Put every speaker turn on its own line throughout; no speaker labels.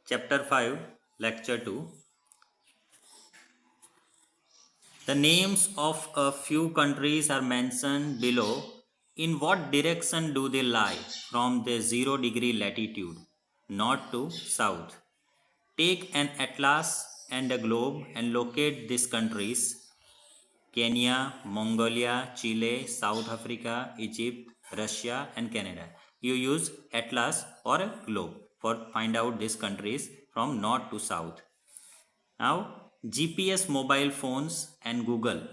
Chapter 5, Lecture 2. The names of a few countries are mentioned below. In what direction do they lie from the 0 degree latitude, north to south? Take an atlas and a globe and locate these countries: Kenya, Mongolia, Chile, South Africa, Egypt, Russia, and Canada. You use atlas or a globe for find out these countries from north to south. Now, GPS mobile phones and Google.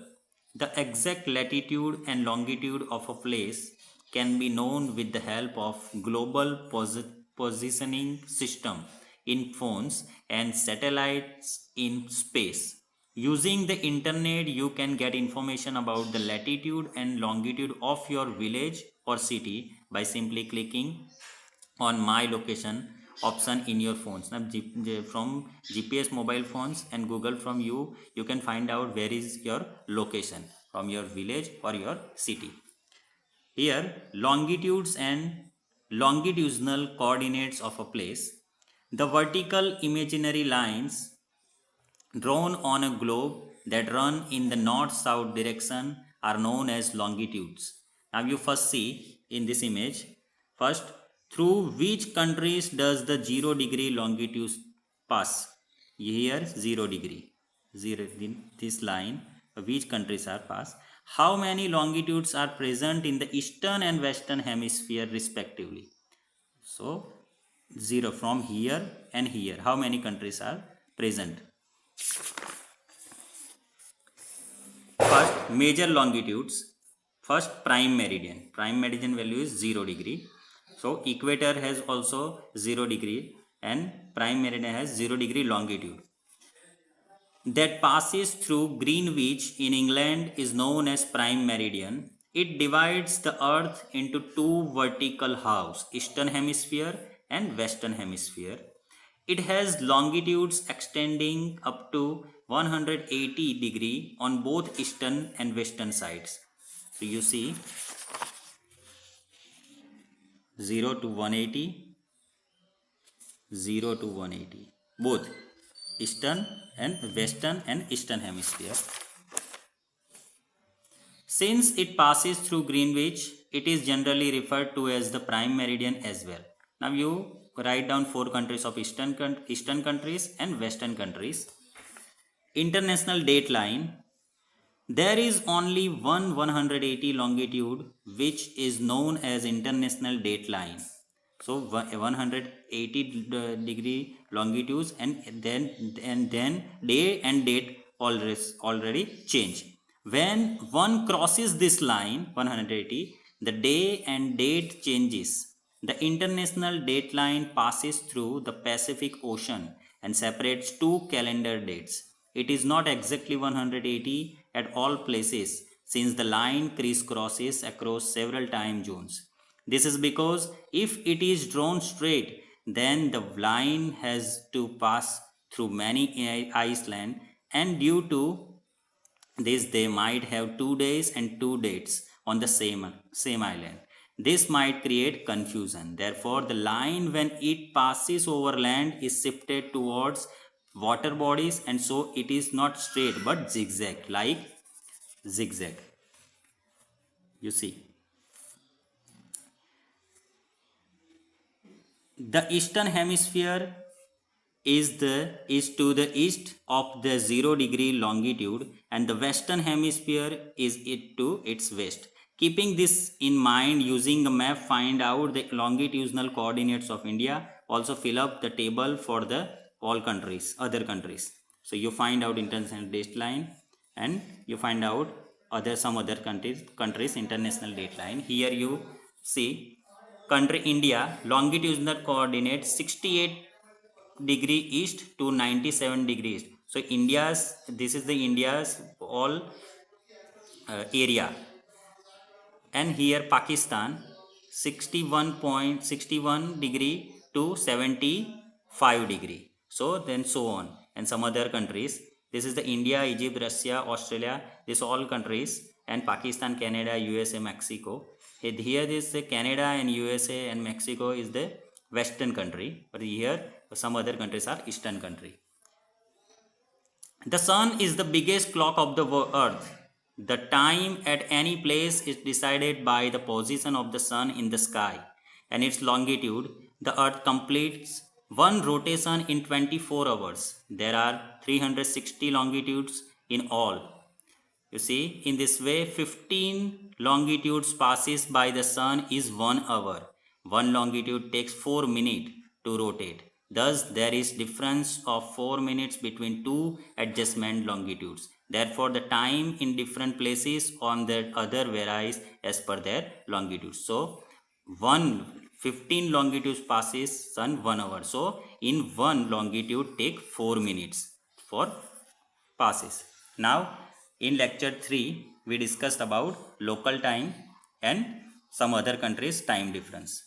The exact latitude and longitude of a place can be known with the help of global positioning system in phones and satellites in space. Using the internet, you can get information about the latitude and longitude of your village or city by simply clicking on my location option in your phones. Now from GPS mobile phones and Google, from you can find out where is your location from your village or your city. Here longitudes and longitudinal coordinates of a place. The vertical imaginary lines drawn on a globe that run in the north-south direction are known as longitudes. Now you first see in this image, first, through which countries does the 0 degree longitude pass? Here 0 degree, this line, which countries are passed? How many longitudes are present in the eastern and western hemisphere respectively? So 0 from here and here, how many countries are present? First, major longitudes. First, prime meridian. Prime meridian value is 0 degree. So, equator has also 0 degree and prime meridian has 0 degree longitude. That passes through Greenwich in England is known as prime meridian. It divides the earth into two vertical halves, eastern hemisphere and western hemisphere. It has longitudes extending up to 180 degree on both eastern and western sides. So you see 0 to 180, 0 to 180, both eastern and western and eastern hemisphere. Since it passes through Greenwich, it is generally referred to as the prime meridian as well. Now you write down four countries of eastern countries and western countries. International date line. There is only one 180 longitude which is known as international date line. So 180 degree longitudes and then day and date already change. When one crosses this line 180, the day and date changes. The international date line passes through the Pacific Ocean and separates two calendar dates. It is not exactly 180 at all places since the line crisscrosses across several time zones. This is because if it is drawn straight, then the line has to pass through many islands, and due to this they might have 2 days and 2 dates on the same island. This might create confusion. Therefore, the line when it passes over land is shifted towards water bodies, and so it is not straight but zigzag, like zigzag. You see. The eastern hemisphere is to the east of the 0 degree longitude, and the western hemisphere is it to its west. Keeping this in mind, using a map, find out the longitudinal coordinates of India. Also fill up the table for the all countries, other countries. So you find out international date line and you find out some other countries international date line. Here you see country India longitudinal coordinate 68 degree east to 97 degrees. So India's, this is the India's all area, and here Pakistan 61.61 degree to 75 degree. So then so on, and some other countries. This is the India, Egypt, Russia, Australia, this all countries, and Pakistan, Canada, USA, Mexico. Here this Canada and USA and Mexico is the western country, but here some other countries are eastern country. The sun is the biggest clock of the earth. The time at any place is decided by the position of the sun in the sky and its longitude. The earth completes one rotation in 24 hours. There are 360 longitudes in all. You see, in this way, 15 longitudes passes by the sun is 1 hour. One longitude takes 4 minutes to rotate. Thus, there is difference of 4 minutes between two adjustment longitudes. Therefore, the time in different places on the other varies as per their longitude. So, 15 longitudes passes sun 1 hour. So, in one longitude take 4 minutes for passes. Now, in lecture 3, we discussed about local time and some other countries' time difference.